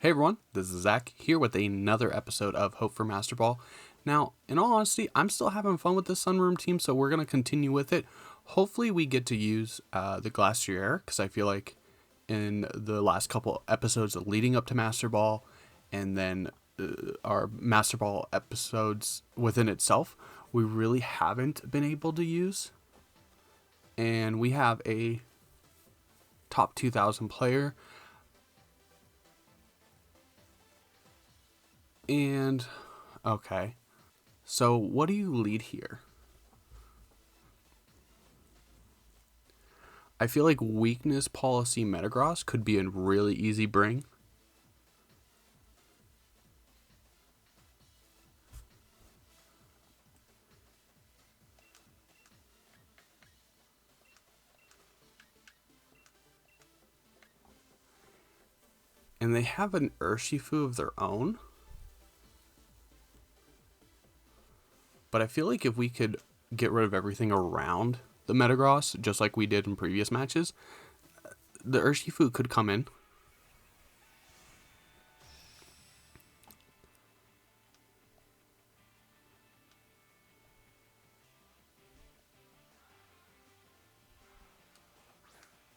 Hey everyone, this is Zach here with another episode of Hope for Masterball. Now, in all honesty, I'm still having fun with this Sunroom team, so we're going to continue with it. Hopefully we get to use the Glacier, because I feel like in the last couple episodes leading up to Masterball, and then our Masterball episodes within itself, we really haven't been able to use. And we have a top 2,000 player. And, okay. So, what do you lead here? I feel like weakness policy Metagross could be a really easy bring. And they have an Urshifu of their own. But I feel like if we could get rid of everything around the Metagross, just like we did in previous matches, the Urshifu could come in.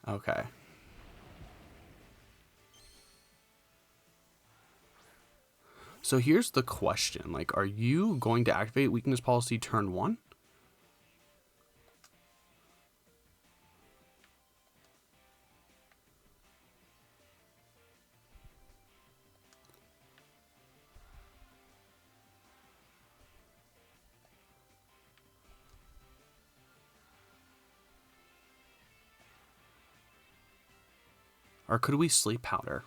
Okay. So here's the question. Like, are you going to activate weakness policy turn 1? Or could we sleep powder?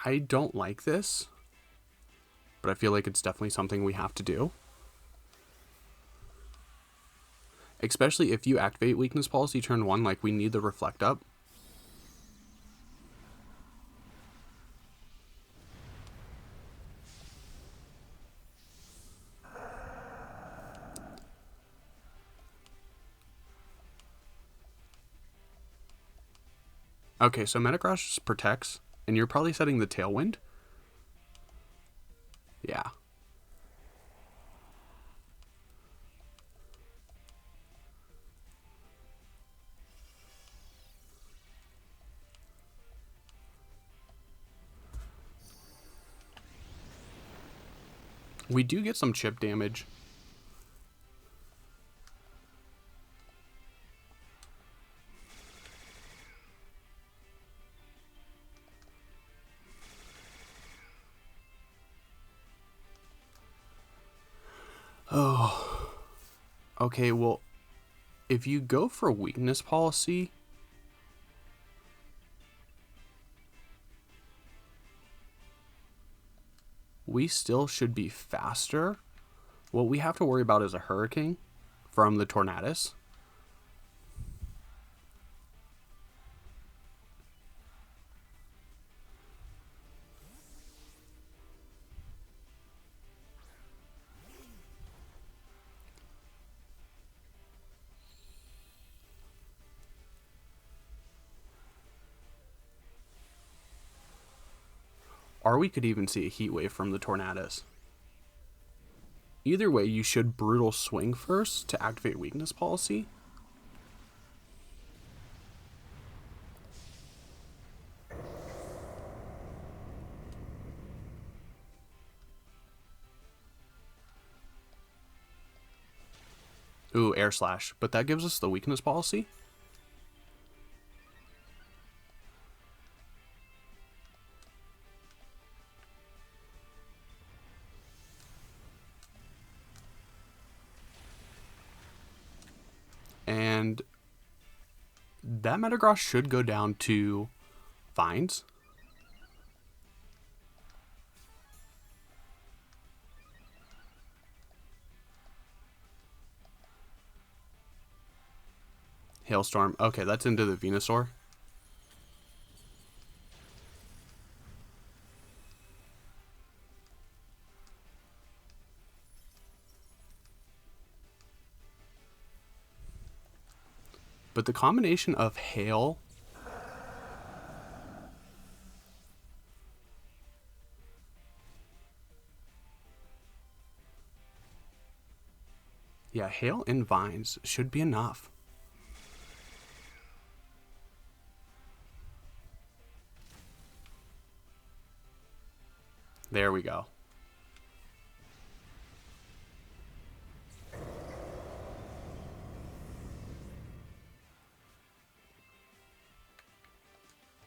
I don't like this, but I feel like it's definitely something we have to do. Especially if you activate weakness policy turn 1, like we need the reflect up. Okay, so Metagross just protects, and you're probably setting the Tailwind. Yeah. We do get some chip damage. Oh. Okay, well, if you go for weakness policy, we still should be faster. What we have to worry about is a Hurricane from the Tornadus. Or we could even see a Heat Wave from the Tornadus. Either way, you should Brutal Swing first to activate weakness policy. Ooh, Air Slash. But that gives us the weakness policy. And that Metagross should go down to Vines. Hailstorm. Okay, that's into the Venusaur. But the combination of hail... Yeah, hail and vines should be enough. There we go.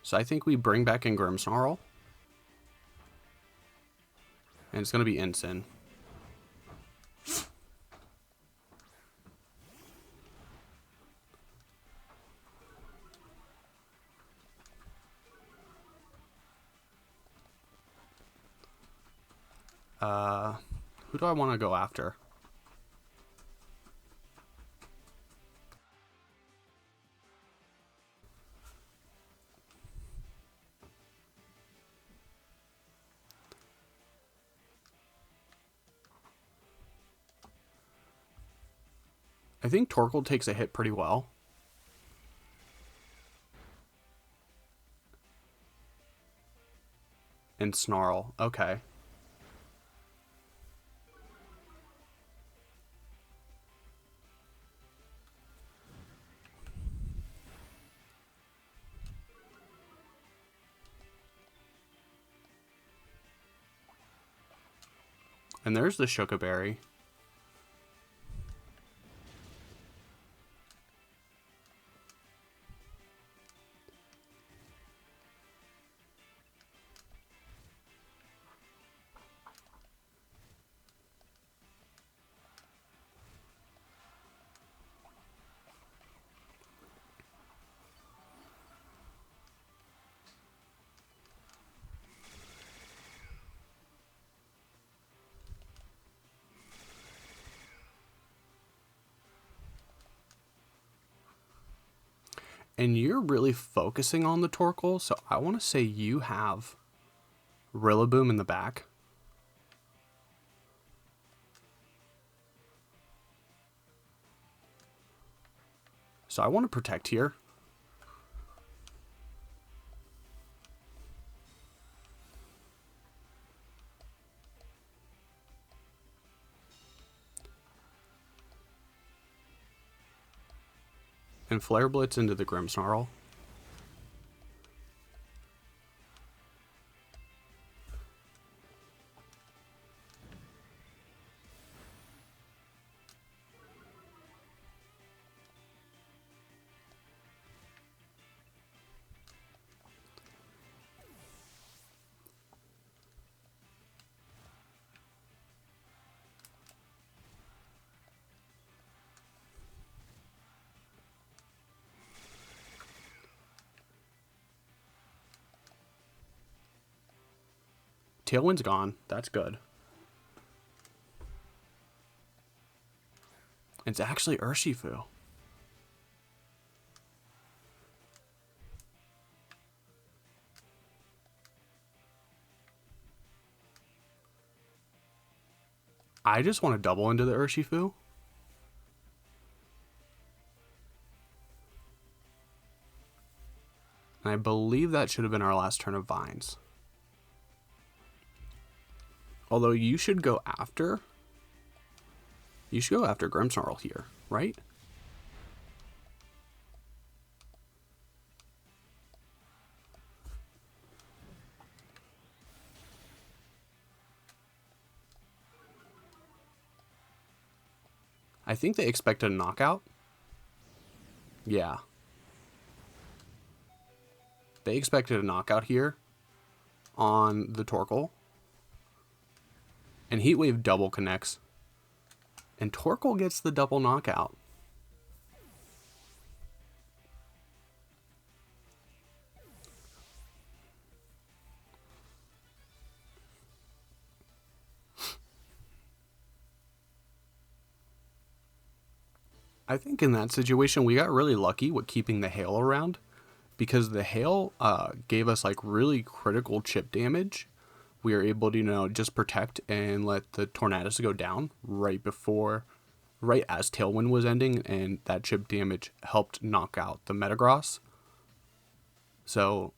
So I think we bring back in Grimmsnarl. And it's going to be Ensign. Who do I want to go after? I think Torkoal takes a hit pretty well. And Snarl, okay. And there's the Shukaberry. And you're really focusing on the Torkoal, so I want to say you have Rillaboom in the back. So I want to protect here. And Flare Blitz into the Grimmsnarl. Tailwind's gone. That's good. It's actually Urshifu. I just want to double into the Urshifu. And I believe that should have been our last turn of Vines. Although you should go after... You should go after Grimmsnarl here, right? I think they expected a knockout. Yeah. They expected a knockout here on the Torkoal. And Heat Wave double connects. And Torkoal gets the double knockout. I think in that situation, we got really lucky with keeping the hail around. Because the hail gave us like really critical chip damage. We are able to, just protect and let the Tornadus go down right before right as Tailwind was ending, and that chip damage helped knock out the Metagross. So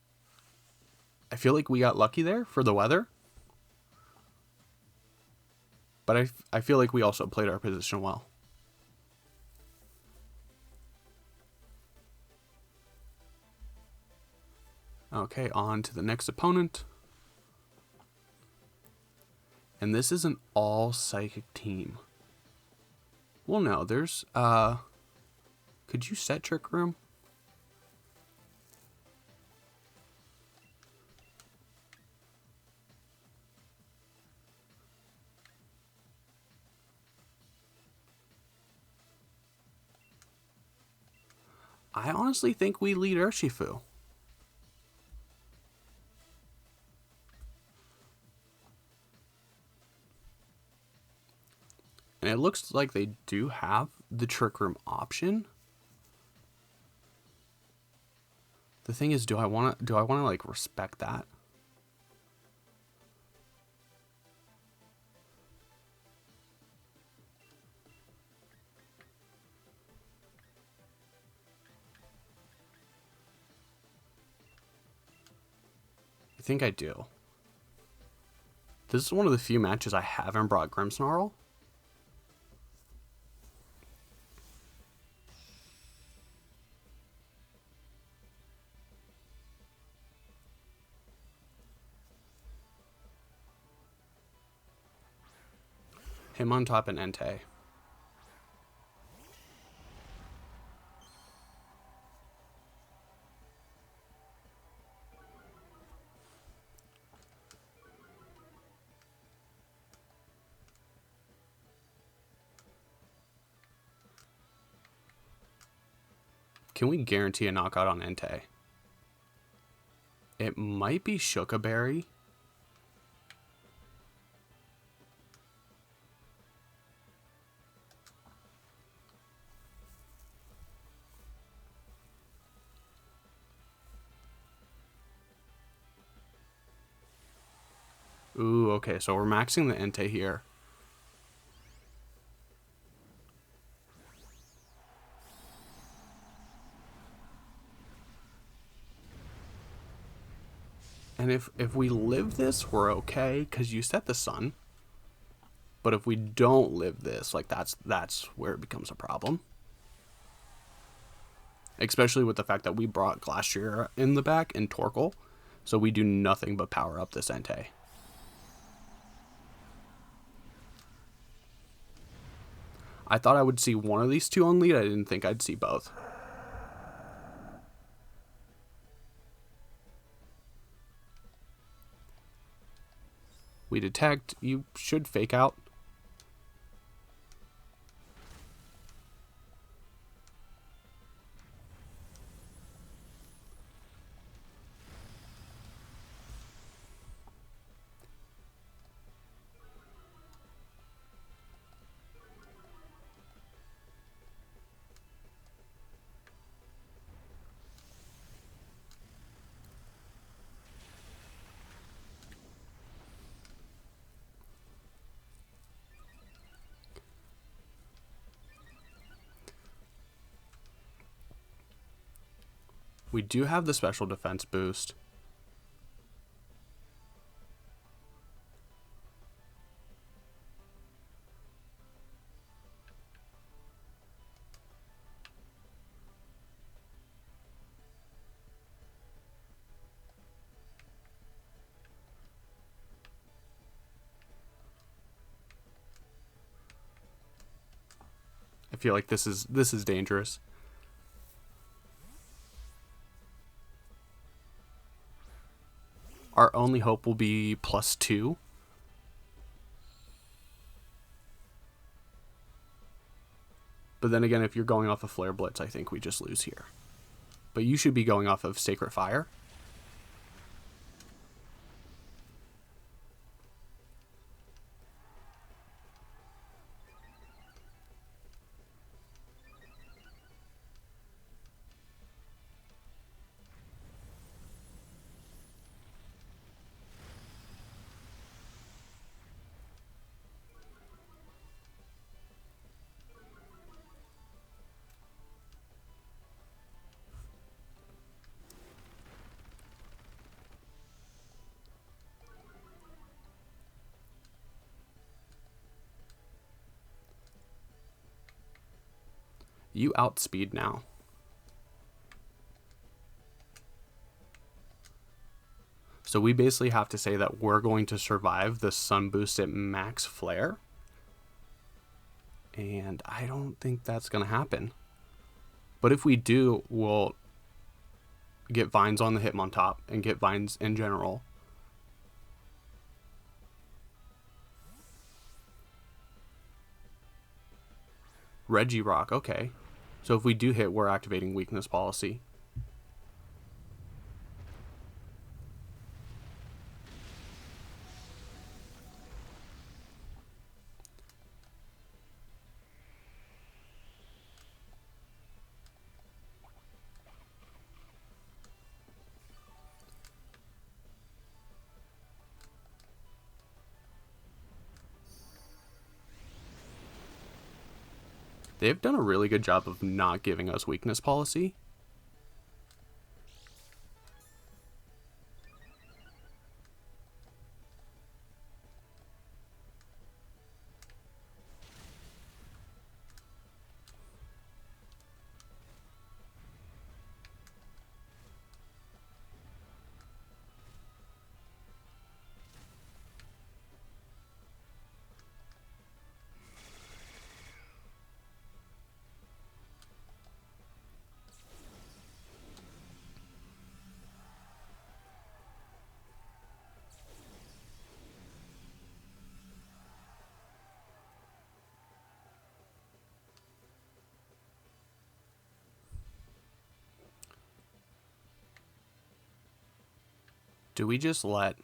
I feel like we got lucky there for the weather. But I feel like we also played our position well. Okay, on to the next opponent. And this is an all psychic team. Well, no, there's, could you set Trick Room? I honestly think we lead Urshifu. And it looks like they do have the Trick Room option. The thing is, do I want to like respect that? I think I do. This is one of the few matches I haven't brought Grimmsnarl. Him on top and Entei. Can we guarantee a knockout on Entei? It might be Shookaberry. Ooh, okay, so we're maxing the Entei here. And if we live this, we're okay, because you set the sun. But if we don't live this, like that's where it becomes a problem. Especially with the fact that we brought Glacier in the back and Torkoal. So we do nothing but power up this Entei. I thought I would see one of these two on lead. I didn't think I'd see both. We detect. You should fake out. We do have the special defense boost. I feel like this is dangerous. Our only hope will be +2. But then again, if you're going off of Flare Blitz, I think we just lose here. But you should be going off of Sacred Fire. You outspeed now. So we basically have to say that we're going to survive the sun boost at max flare. And I don't think that's going to happen. But if we do, we'll get vines on the Hitmontop and get vines in general. Regirock, okay. So if we do hit, we're activating weakness policy. They've done a really good job of not giving us weakness policy. Do we just let...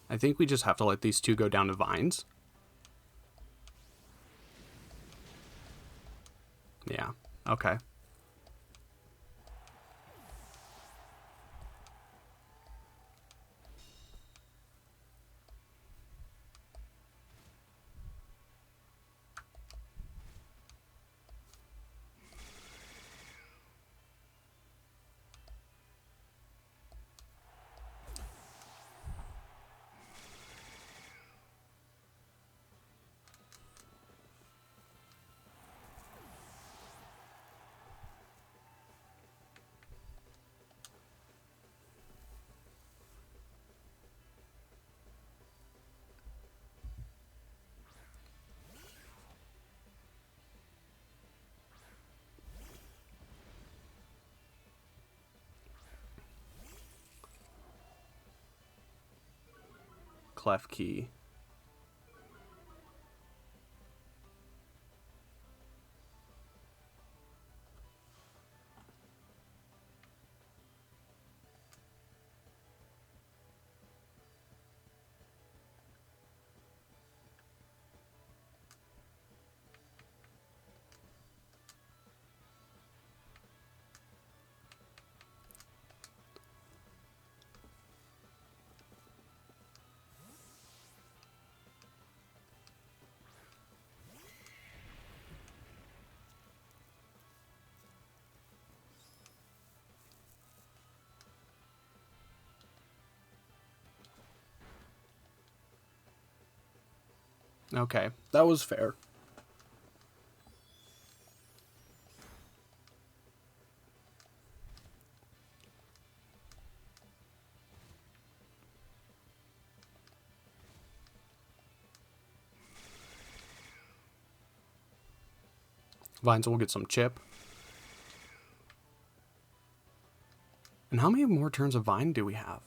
I think we just have to let these two go down to vines. Yeah, okay. Clef key. Okay, that was fair. Vines will get some chip. And how many more turns of Vine do we have?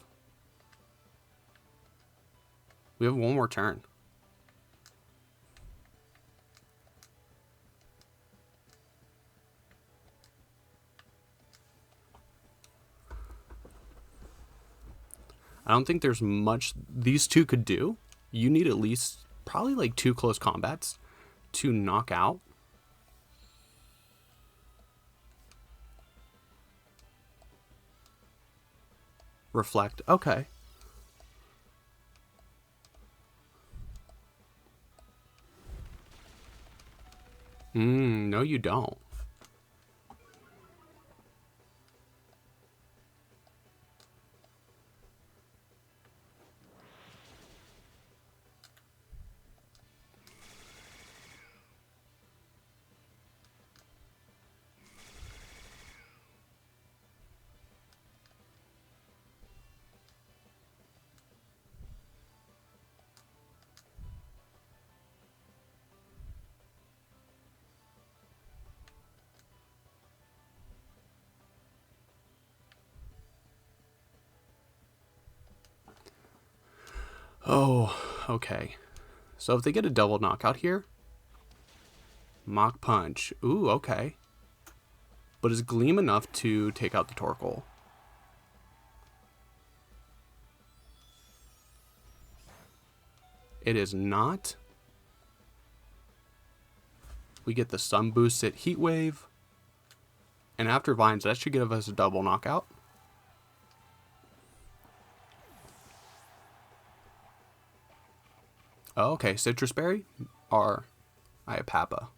We have one more turn. I don't think there's much these two could do. You need at least probably like 2 close combats to knock out. Reflect. Okay. No, you don't. Oh, okay. So if they get a double knockout here, Mach Punch. Ooh, okay. But is Gleam enough to take out the Torkoal? It is not. We get the Sun Boost at Heat Wave. And after Vines, that should give us a double knockout. Oh, okay. Citrus Berry or Iapapa.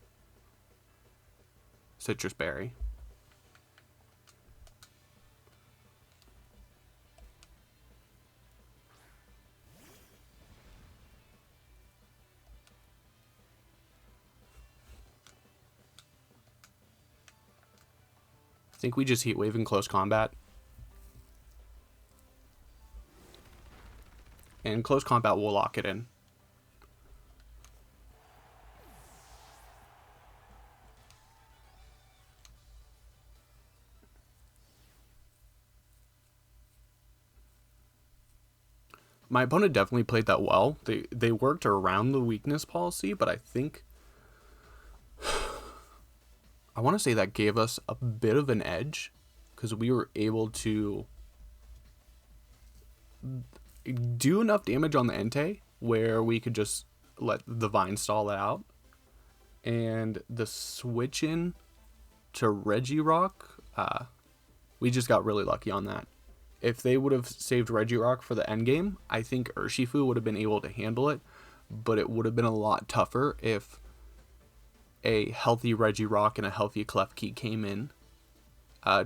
Citrus Berry. I think we just Heat Wave in close combat. And in close combat, we'll lock it in. My opponent definitely played that well. They worked around the weakness policy, but I think I want to say that gave us a bit of an edge because we were able to do enough damage on the Entei where we could just let the Vine stall it out. And the switch in to Regirock, we just got really lucky on that. If they would have saved Regirock for the endgame, I think Urshifu would have been able to handle it, but it would have been a lot tougher if a healthy Regirock and a healthy Klefki came in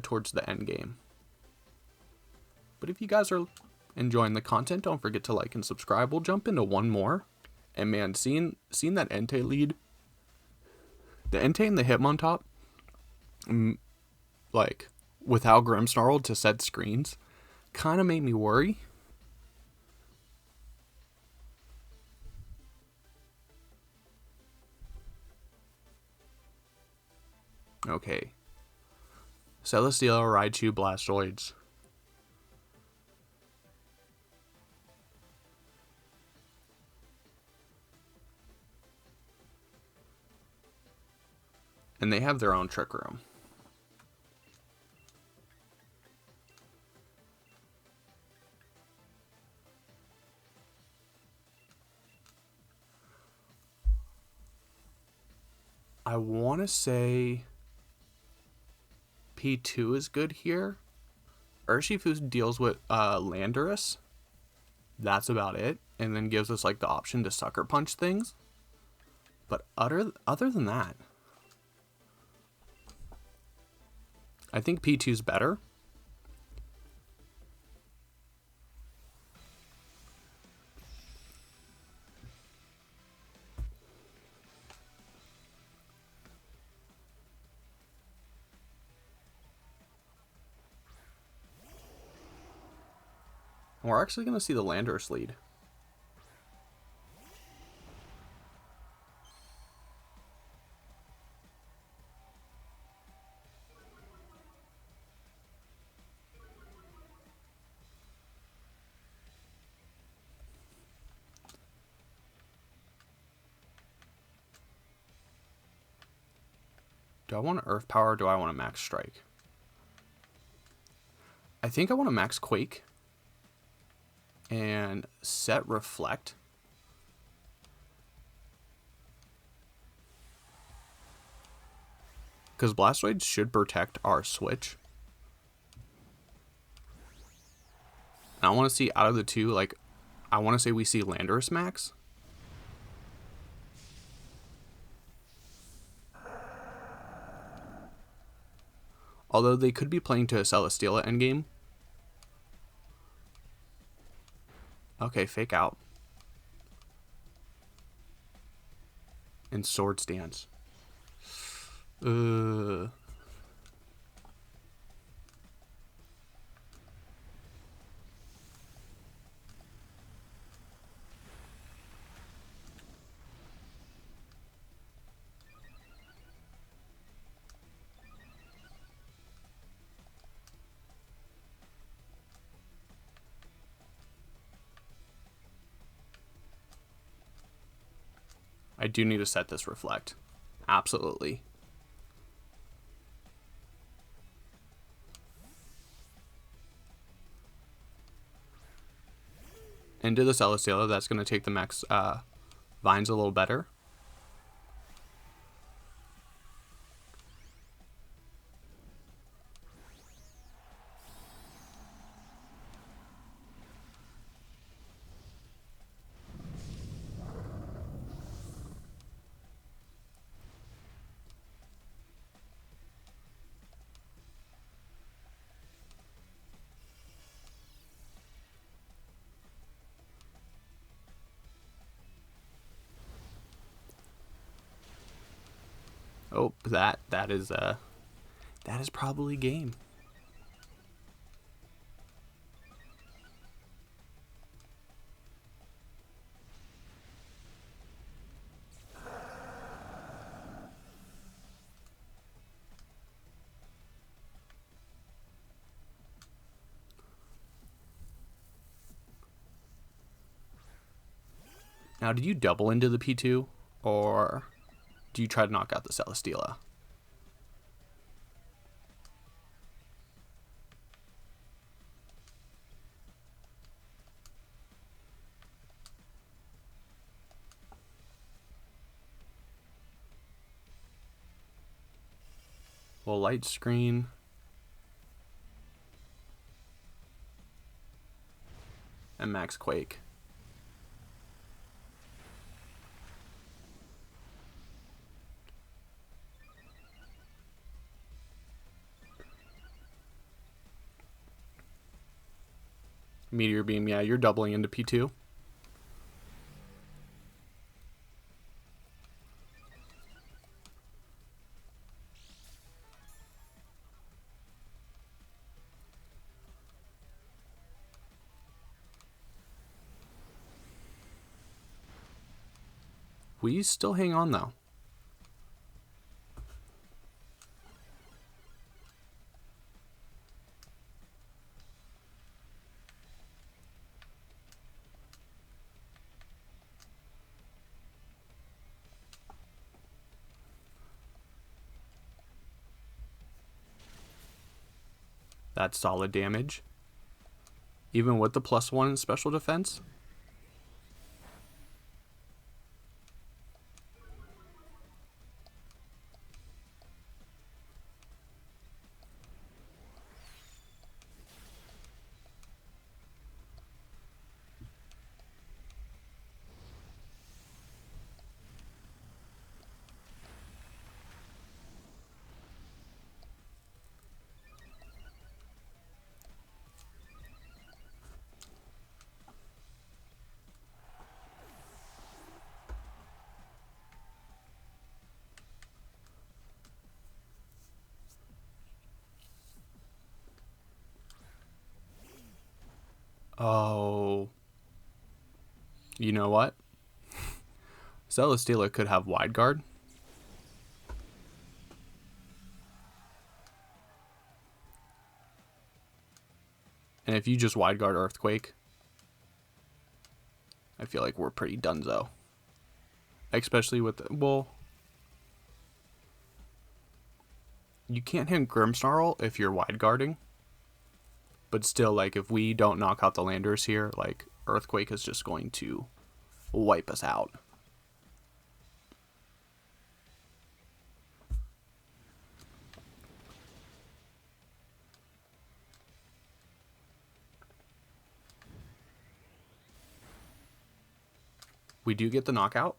towards the endgame. But if you guys are enjoying the content, don't forget to like and subscribe. We'll jump into one more. And man, seeing that Entei lead, the Entei and the Hitmontop, like without Grimmsnarl to set screens, kind of made me worry. Okay. Celesteela, Raichu, Blastoids. And they have their own Trick Room. I want to say P2 is good here. Urshifu deals with Landorus. That's about it. And then gives us like the option to Sucker Punch things. But other than that, I think P2 is better. We're actually going to see the Landorus lead. Do I want to Earth Power or do I want to Max Strike? I think I want to Max Quake and set Reflect. Because Blastoise should protect our switch. And I want to see out of the two, like, I want to say we see Landorus Max. Although they could be playing to a Celesteela endgame. Okay, Fake Out. And Swords Dance. I do need to set this reflect. Absolutely. Into the Celesteela, that's going to take the max vines a little better. Oh, that is probably game. Now, did you double into the P2, or do you try to knock out the Celesteela? Little light screen. And max quake. Meteor beam, yeah, you're doubling into P2. We still hang on though. That's solid damage. Even with the +1 in special defense. Oh. You know what? Celesteela could have wide guard. And if you just wide guard Earthquake, I feel like we're pretty donezo. Especially with well, you can't hit Grimmsnarl if you're wide guarding. But still, like, if we don't knock out the Landorus here, like, Earthquake is just going to wipe us out. We do get the knockout.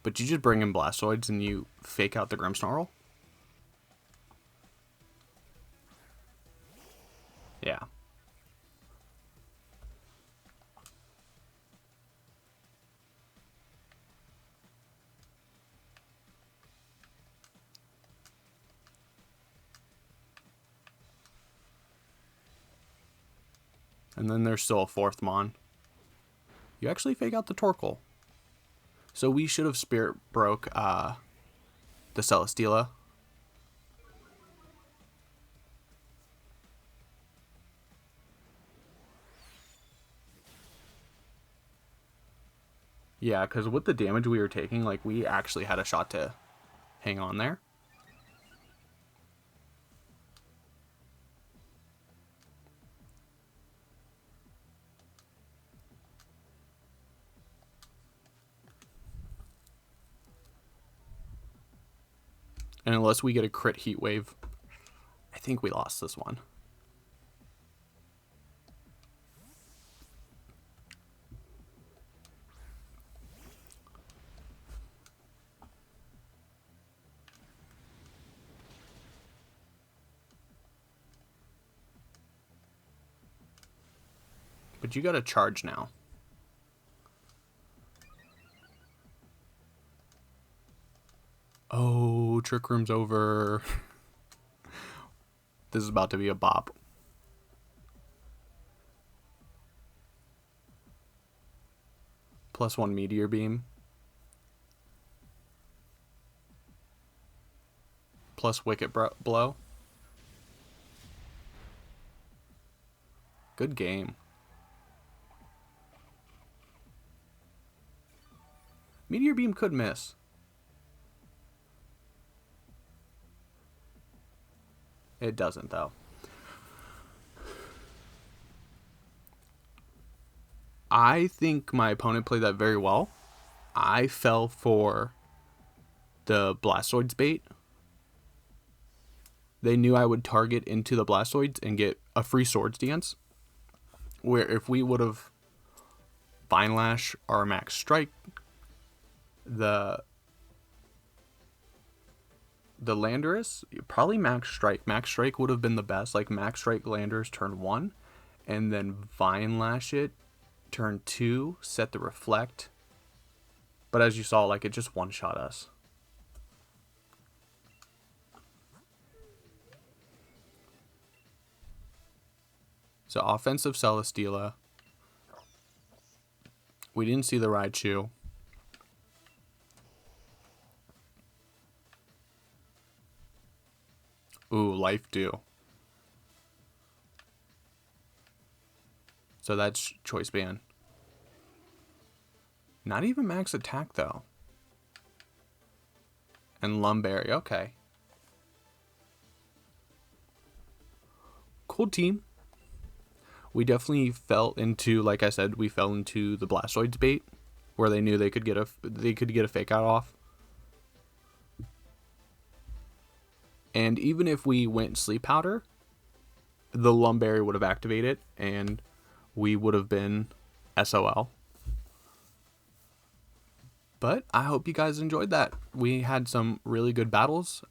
But you just bring in Blastoids and you fake out the Grimmsnarl? Yeah. And then there's still a fourth Mon. You actually fake out the Torkoal. So we should have Spirit broke the Celesteela. Yeah, because with the damage we were taking, like, we actually had a shot to hang on there. And unless we get a crit heat wave, I think we lost this one. But you gotta charge now. Oh, Trick Room's over. This is about to be a bop. +1 Meteor Beam. Plus Wicked Blow. Good game. Meteor Beam could miss. It doesn't, though. I think my opponent played that very well. I fell for the Blastoids bait. They knew I would target into the Blastoids and get a free Swords Dance. Where if we would have Vine Lash or Max Strike, the Landorus, probably Max Strike. Max Strike would have been the best. Like Max Strike Landorus turn 1, and then Vine Lash it turn 2, set the Reflect. But as you saw, like, it just one-shot us. So offensive Celesteela. We didn't see the Raichu. Ooh, Life Dew. So that's Choice Band. Not even max attack, though. And Lumberry, okay. Cool team. We definitely fell into, like I said, we fell into the Blastoids bait, where they knew they could get a fake out off. And even if we went Sleep Powder, the Lumberry would have activated, and we would have been SOL. But I hope you guys enjoyed that. We had some really good battles.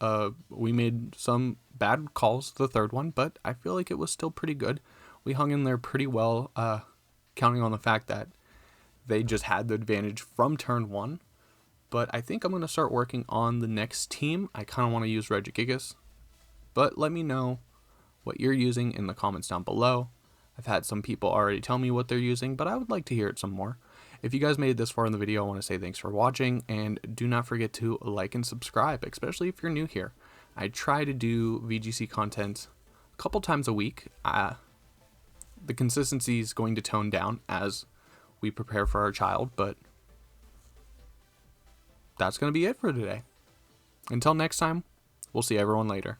We made some bad calls the third one, but I feel like it was still pretty good. We hung in there pretty well, counting on the fact that they just had the advantage from turn 1. But I think I'm going to start working on the next team. I kind of want to use Regigigas. But let me know what you're using in the comments down below. I've had some people already tell me what they're using, but I would like to hear it some more. If you guys made it this far in the video, I want to say thanks for watching, and do not forget to like and subscribe, especially if you're new here. I try to do VGC content a couple times a week. The consistency is going to tone down as we prepare for our child, but that's going to be it for today. Until next time, we'll see everyone later.